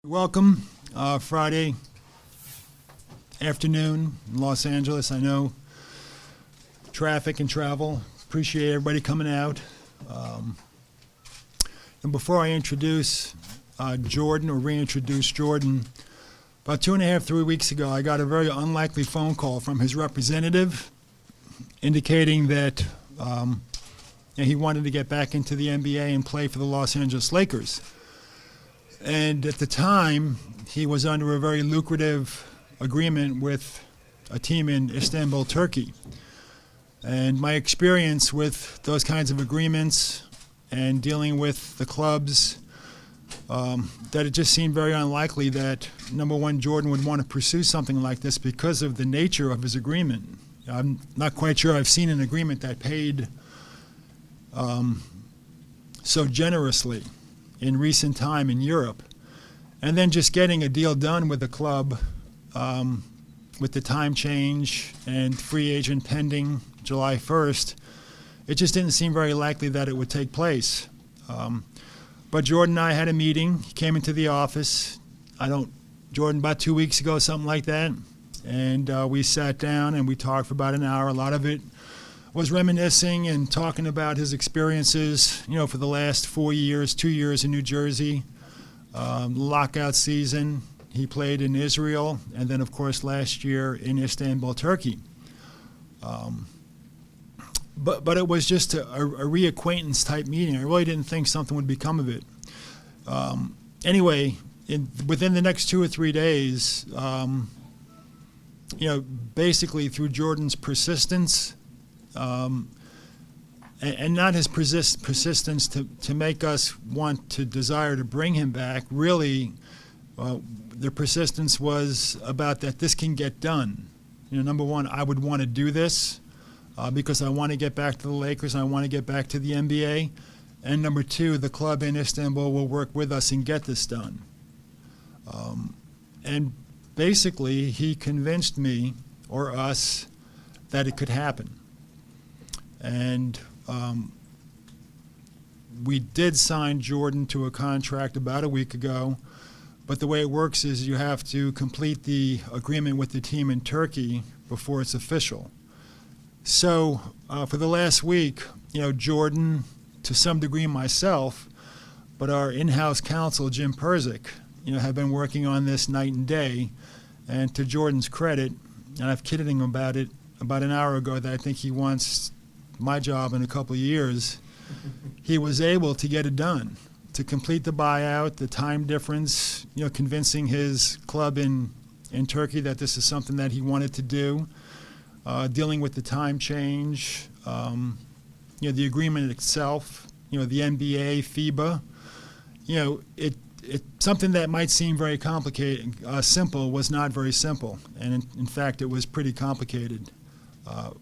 Welcome, Friday afternoon in Los Angeles. I know traffic and travel. Appreciate everybody coming out. And before I introduce Jordan or reintroduce Jordan, about 2.5, 3 weeks ago, I got a very unlikely phone call from his representative indicating that he wanted to get back into the NBA and play for the Los Angeles Lakers. And at the time, he was under a very lucrative agreement with a team in Istanbul, Turkey. And my experience with those kinds of agreements and dealing with the clubs, that it just seemed very unlikely that, number one, Jordan would want to pursue something like this because of the nature of his agreement. I'm not quite sure I've seen an agreement that paid so generously in recent time in Europe, and then just getting a deal done with the club with the time change and free agent pending July 1st, it just didn't seem very likely that it would take place. But Jordan and I had a meeting. He came into the office, Jordan, about 2 weeks ago, something like that, and we sat down and we talked for about an hour. A lot of it was reminiscing and talking about his experiences, for the last 4 years, 2 years in New Jersey, lockout season. He played in Israel, and then, of course, last year in Istanbul, Turkey. But it was just a reacquaintance type meeting. I really didn't think something would become of it. Anyway, within the next 2 or 3 days, basically through Jordan's persistence, and not his persistence to make us want to desire to bring him back. Really, the persistence was about that this can get done. Number one, I would want to do this because I want to get back to the Lakers. I want to get back to the NBA. And number two, the club in Istanbul will work with us and get this done. And basically, he convinced me or us that it could happen. And we did sign Jordan to a contract about a week ago, but the way it works is you have to complete the agreement with the team in Turkey before it's official. So for the last week, Jordan, to some degree myself, but our in-house counsel, Jim Perzik, have been working on this night and day. And to Jordan's credit, and I've kidded him about it about an hour ago that I think he wants my job in a couple of years, he was able to get it done, to complete the buyout, the time difference, convincing his club in Turkey that this is something that he wanted to do, dealing with the time change, the agreement itself, the NBA, FIBA, something that might seem very complicated, simple, was not very simple, and in fact, it was pretty complicated.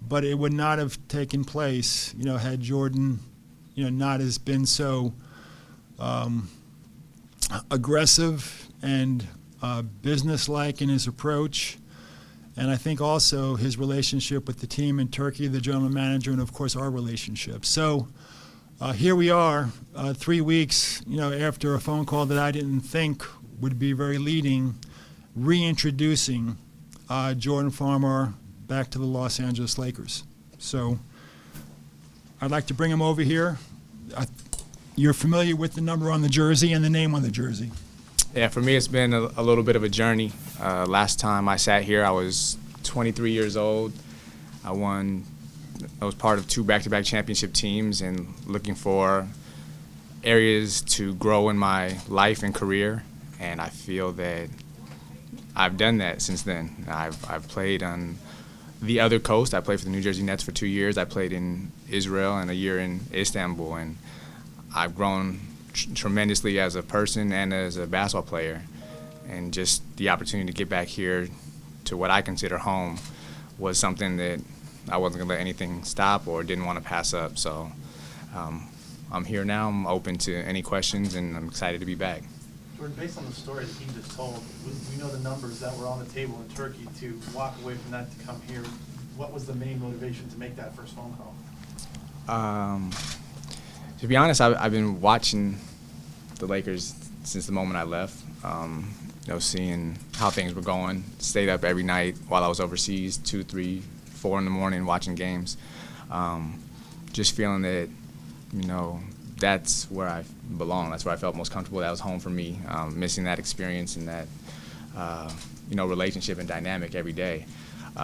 But it would not have taken place, had Jordan, not has been so aggressive and businesslike in his approach. And I think also his relationship with the team in Turkey, the general manager, and of course our relationship. So here we are, 3 weeks, after a phone call that I didn't think would be very leading, reintroducing Jordan Farmar back to the Los Angeles Lakers. So I'd like to bring him over here. You're familiar with the number on the jersey and the name on the jersey. Yeah, for me it's been a little bit of a journey. Last time I sat here, I was 23 years old. I was part of 2 back-to-back championship teams and looking for areas to grow in my life and career, and I feel that I've done that since then. I've played on the other coast. I played for the New Jersey Nets for 2 years. I played in Israel and a year in Istanbul, and I've grown tremendously as a person and as a basketball player. And just the opportunity to get back here to what I consider home was something that I wasn't going to let anything stop or didn't want to pass up. So I'm here now. I'm open to any questions, and I'm excited to be back. Jordan, based on the story that you just told, we know the numbers that were on the table in Turkey. To walk away from that to come here, what was the main motivation to make that first phone call? To be honest, I've been watching the Lakers since the moment I left. Seeing how things were going, stayed up every night while I was overseas, 2, 3, 4 in the morning watching games. Just feeling that, that's where I belong. That's where I felt most comfortable. That was home for me. Missing that experience and that, relationship and dynamic every day.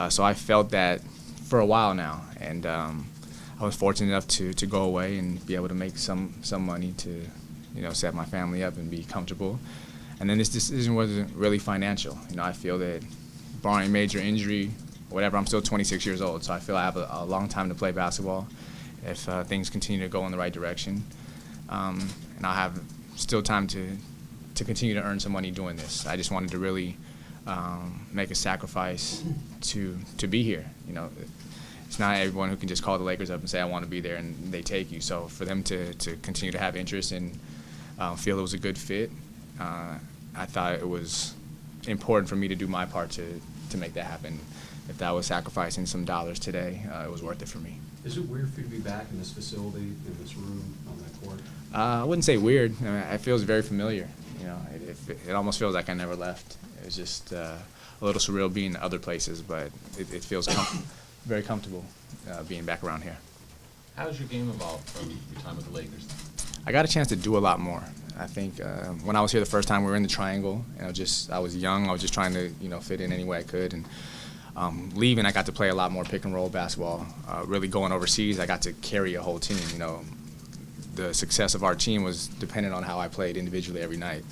So I felt that for a while now, and I was fortunate enough to go away and be able to make some money to, set my family up and be comfortable. And then this decision wasn't really financial. I feel that barring major injury, whatever, I'm still 26 years old, so I feel I have a long time to play basketball if things continue to go in the right direction. And I'll have still time to continue to earn some money doing this. I just wanted to really make a sacrifice to be here. It's not everyone who can just call the Lakers up and say, I want to be there, and they take you. So for them to continue to have interest and feel it was a good fit, I thought it was important for me to do my part to make that happen. If that was sacrificing some dollars today, it was worth it for me. Is it weird for you to be back in this facility, in this room, on that court? I wouldn't say weird. It feels very familiar. It almost feels like I never left. It was just a little surreal being in other places, but it feels very comfortable being back around here. How has your game evolved from your time with the Lakers? I got a chance to do a lot more. I think when I was here the first time, we were in the triangle. I was young. I was just trying to fit in any way I could. And leaving, I got to play a lot more pick and roll basketball. Really going overseas, I got to carry a whole team. The success of our team was dependent on how I played individually every night.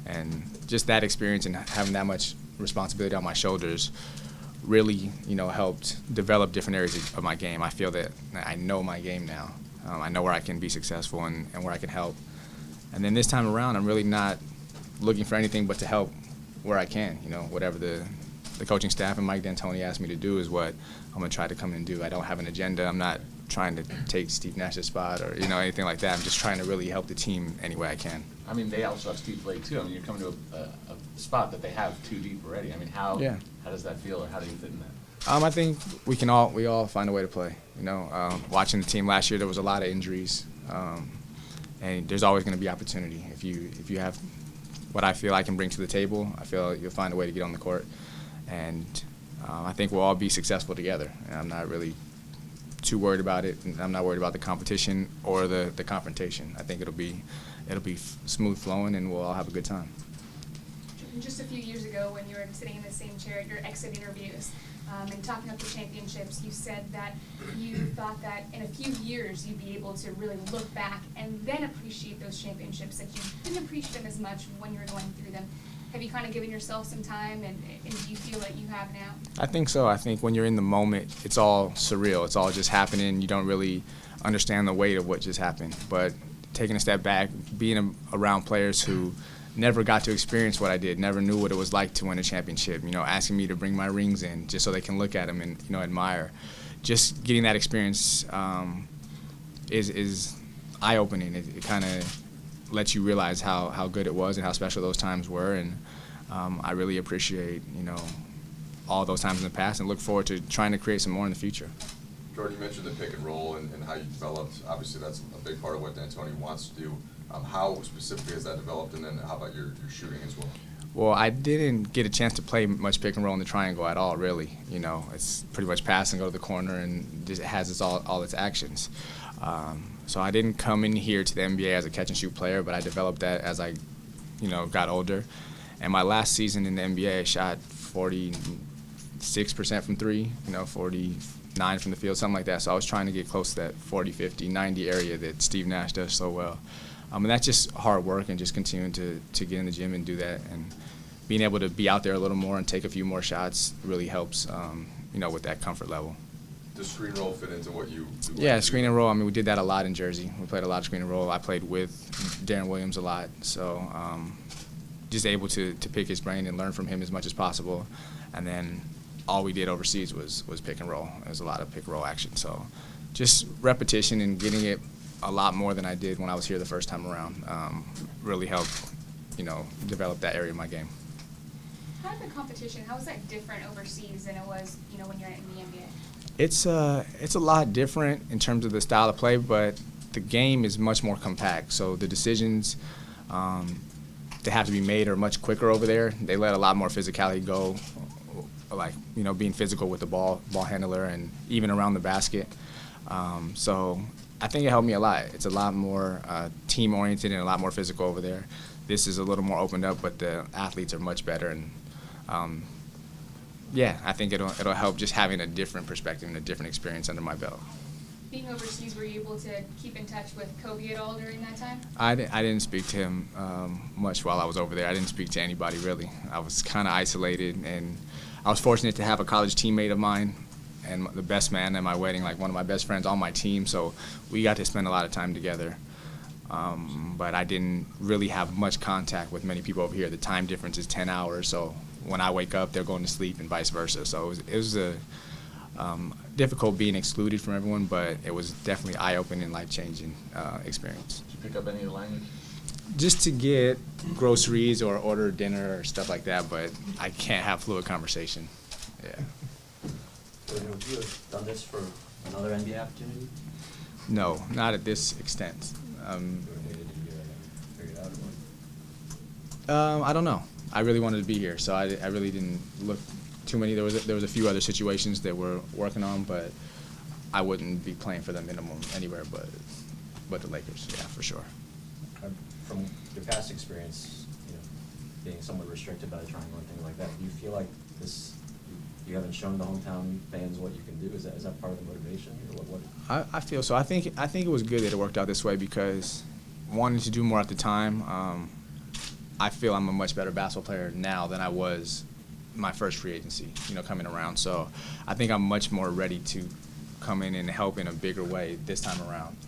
And just that experience and having that much responsibility on my shoulders really, helped develop different areas of my game. I feel that I know my game now. I know where I can be successful and where I can help. And then this time around, I'm really not looking for anything but to help where I can. Whatever the coaching staff and Mike D'Antoni asked me to do is what I'm going to try to come in and do. I don't have an agenda. I'm not trying to take Steve Nash's spot or anything like that. I'm just trying to really help the team any way I can. They also have Steve Blake too. You're coming to a spot that they have too deep already. How does that feel, or how do you fit in that? I think we all find a way to play. Watching the team last year, there was a lot of injuries, and there's always going to be opportunity. If you have what I feel I can bring to the table, I feel you'll find a way to get on the court, and I think we'll all be successful together. And I'm not really too worried about it. And I'm not worried about the competition or the confrontation. I think it'll be smooth flowing, and we'll all have a good time. Just a few years ago, when you were sitting in the same chair at your exit interviews and talking up the championships, you said that you thought that in a few years you'd be able to really look back and then appreciate those championships, that you didn't appreciate them as much when you were going through them. Have you kind of given yourself some time, and do you feel that you have now? I think so. I think when you're in the moment, it's all surreal. It's all just happening. You don't really understand the weight of what just happened. But taking a step back, being around players who never got to experience what I did, never knew what it was like to win a championship, asking me to bring my rings in just so they can look at them and, admire. Just getting that experience is eye-opening. It kind of lets you realize how good it was and how special those times were, and I really appreciate, all those times in the past and look forward to trying to create some more in the future. Jordan, you mentioned the pick and roll and how you developed. Obviously, that's a big part of what D'Antoni wants to do. How specifically has that developed, and then how about your shooting as well? Well, I didn't get a chance to play much pick and roll in the triangle at all, really. It's pretty much pass and go to the corner, and just has all its actions. So I didn't come in here to the NBA as a catch-and-shoot player, but I developed that as I, got older. And my last season in the NBA, I shot 46% from three, 49 from the field, something like that. So I was trying to get close to that 40, 50, 90 area that Steve Nash does so well. And that's just hard work and just continuing to get in the gym and do that. And being able to be out there a little more and take a few more shots really helps, with that comfort level. Does screen roll fit into what you do? Yeah, screen and roll. We did that a lot in Jersey. We played a lot of screen and roll. I played with Darren Williams a lot. So just able to pick his brain and learn from him as much as possible. And then all we did overseas was pick and roll. There was a lot of pick and roll action. So just repetition and getting it a lot more than I did when I was here the first time around really helped, develop that area of my game. How did the competition, how was that different overseas than it was, when you're in the NBA? It's a lot different in terms of the style of play, but the game is much more compact. So the decisions that have to be made are much quicker over there. They let a lot more physicality go, like, you know, being physical with the ball handler and even around the basket. So I think it helped me a lot. It's a lot more team-oriented and a lot more physical over there. This is a little more opened up, but the athletes are much better. And yeah, I think it'll help just having a different perspective and a different experience under my belt. Being overseas, were you able to keep in touch with Kobe at all during that time? I didn't speak to him much while I was over there. I didn't speak to anybody really. I was kind of isolated, and I was fortunate to have a college teammate of mine and the best man at my wedding, like one of my best friends on my team, so we got to spend a lot of time together. But I didn't really have much contact with many people over here. The time difference is 10 hours, so when I wake up, they're going to sleep and vice versa. So it was difficult being excluded from everyone, but it was definitely eye-opening, life-changing experience. Did you pick up any of the language? Just to get groceries or order dinner or stuff like that, but I can't have fluid conversation. Yeah. Would you have done this for another NBA opportunity? No, not at this extent. I don't know. I really wanted to be here, so I really didn't look too many. There was a few other situations that we're working on, but I wouldn't be playing for the minimum anywhere but the Lakers. Yeah, for sure. From your past experience, you know, being somewhat restricted by the triangle and things like that, do you feel like you haven't shown the hometown fans what you can do? Is that part of the motivation, or what? I feel so. I think it was good that it worked out this way because wanting to do more at the time. I feel I'm a much better basketball player now than I was my first free agency, you know, coming around. So I think I'm much more ready to come in and help in a bigger way this time around.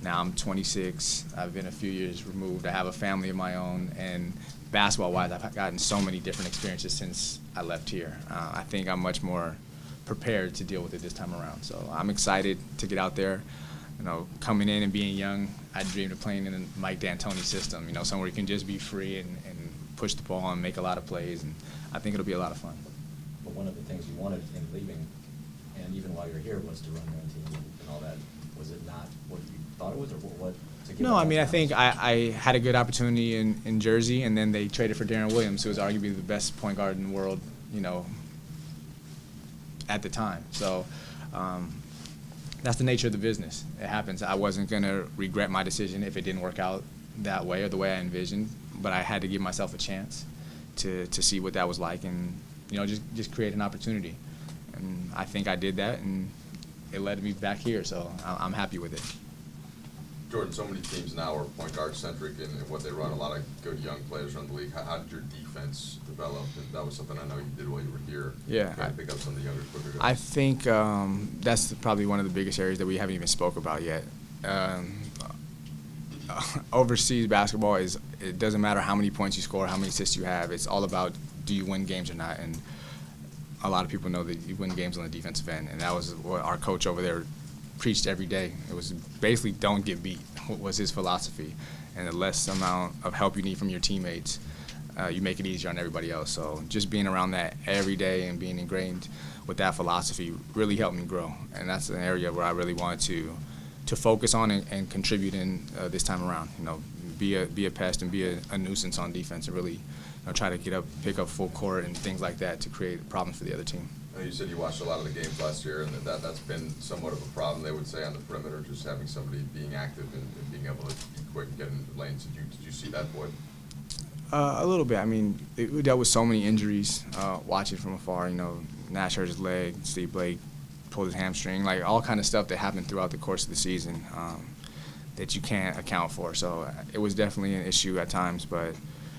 Now I'm 26. I've been a few years removed. I have a family of my own, and basketball-wise, I've gotten so many different experiences since I left here. I think I'm much more prepared to deal with it this time around. So I'm excited to get out there. You know, coming in and being young, I dreamed of playing in a Mike D'Antoni system, you know, somewhere you can just be free and push the ball and make a lot of plays, and I think it'll be a lot of fun. But one of the things you wanted in leaving, and even while you're here, was to run your own team and all that. Was it not what you thought it was, or what? To give No, I mean, I up think on? I had a good opportunity in Jersey, and then they traded for Darren Williams, who was arguably the best point guard in the world, you know, at the time. So that's the nature of the business. It happens. I wasn't going to regret my decision if it didn't work out that way or the way I envisioned, but I had to give myself a chance to see what that was like and, you know, just create an opportunity. And I think I did that, and it led me back here, so I'm happy with it. Jordan, so many teams now are point guard centric in what they run. A lot of good young players run the league. How did your defense develop? And that was something I know you did while you were here. Yeah, Trying to pick up some of the younger, quicker guys. I think that's probably one of the biggest areas that we haven't even spoke about yet. Overseas basketball it doesn't matter how many points you score, how many assists you have. It's all about do you win games or not. And a lot of people know that you win games on the defensive end, and that was what our coach over there preached every day. It was basically don't get beat was his philosophy, and the less amount of help you need from your teammates, you make it easier on everybody else. So just being around that every day and being ingrained with that philosophy really helped me grow, and that's an area where I really wanted to focus on and contribute in this time around. You know, be a pest and be a nuisance on defense, and really, you know, try to pick up full court and things like that to create problems for the other team. You said you watched a lot of the games last year, and that's been somewhat of a problem, they would say, on the perimeter, just having somebody being active and being able to be quick and get in the lanes. Did you see that, Boyd? A little bit. I mean, we dealt with so many injuries watching from afar. You know, Nash hurt his leg, Steve Blake pulled his hamstring, like all kind of stuff that happened throughout the course of the season that you can't account for. So it was definitely an issue at times, but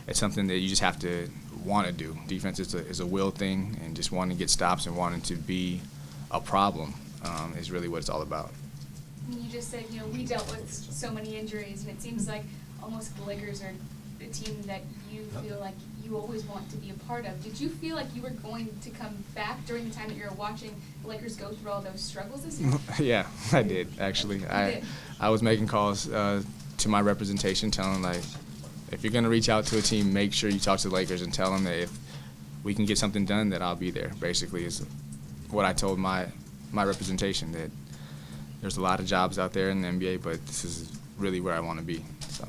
it's something that you just have to want to do. Defense is a will thing, and just wanting to get stops and wanting to be a problem is really what it's all about. You just said, you know, we dealt with so many injuries, and it seems like almost the Lakers are the team that you feel like you always want to be a part of. Did you feel like you were going to come back during the time that you were watching the Lakers go through all those struggles this year? Yeah, I did, actually. I was making calls to my representation telling them, like, if you're going to reach out to a team, make sure you talk to the Lakers and tell them that if we can get something done, that I'll be there, basically, is what I told my representation, that there's a lot of jobs out there in the NBA, but this is really where I want to be. So.